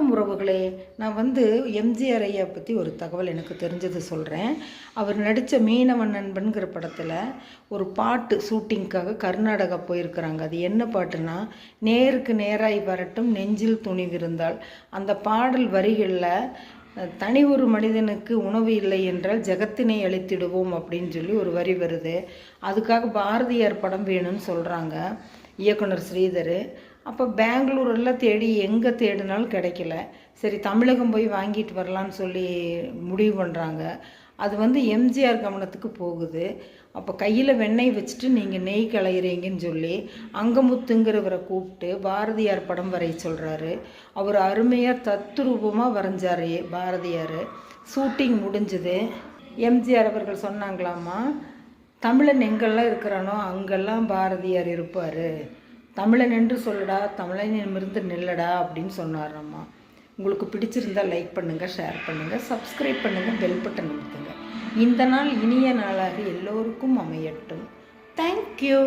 வணக்கம் உறவுகளே. நான் எம்ஜிஆர் ஐயா பற்றி ஒரு தகவல் எனக்கு தெரிஞ்சது சொல்கிறேன். அவர் நடித்த மீனவன் நண்பன்கிற படத்தில் ஒரு பாட்டு ஷூட்டிங்க்காக கர்நாடகா போயிருக்கிறாங்க. அது என்ன பாட்டுன்னா, நேருக்கு நேராய் வரட்டும் நெஞ்சில் துணிவிருந்தால். அந்த பாடல் வரிகளில் தனி ஒரு மனிதனுக்கு உணவு இல்லை என்றால் ஜெகத்தினை அழித்திடுவோம் அப்படின்னு சொல்லி ஒரு வரி வருது. அதுக்காக பாரதியார் படம் வேணும்னு சொல்கிறாங்க இயக்குனர் ஸ்ரீதர். அப்போ பெங்களூரெல்லாம் தேடி எங்கே தேடினாலும் கிடைக்கல. சரி, தமிழகம் போய் வாங்கிட்டு வரலான்னு சொல்லி முடிவு பண்ணுறாங்க. அது எம்ஜிஆர் கவனத்துக்கு போகுது. அப்போ கையில் வெண்ணெய் வச்சுட்டு நீங்கள் நெய் களையிறீங்கன்னு சொல்லி அங்கமுத்துங்கிறவரை கூப்பிட்டு பாரதியார் படம் வரைய சொல்கிறாரு. அவர் அருமையாக தத்துரூபமாக வரைஞ்சார் பாரதியார். ஷூட்டிங் முடிஞ்சது. எம்ஜிஆர் அவர்கள் சொன்னாங்களாம்மா, தமிழன் எங்கெல்லாம் இருக்கிறானோ அங்கெல்லாம் பாரதியார் இருப்பார், தமிழன் என்று சொல்லடா, தமிழனிடமிருந்து நில்லடா அப்படின்னு சொன்னாராம்மா. உங்களுக்கு பிடிச்சிருந்தால் லைக் பண்ணுங்கள், ஷேர் பண்ணுங்கள், சப்ஸ்கிரைப் பண்ணுங்கள், பெல் பட்டன் அமுத்துங்க. இந்த நாள் இனிய நாளாக எல்லோருக்கும் அமையட்டும். தேங்க்யூ.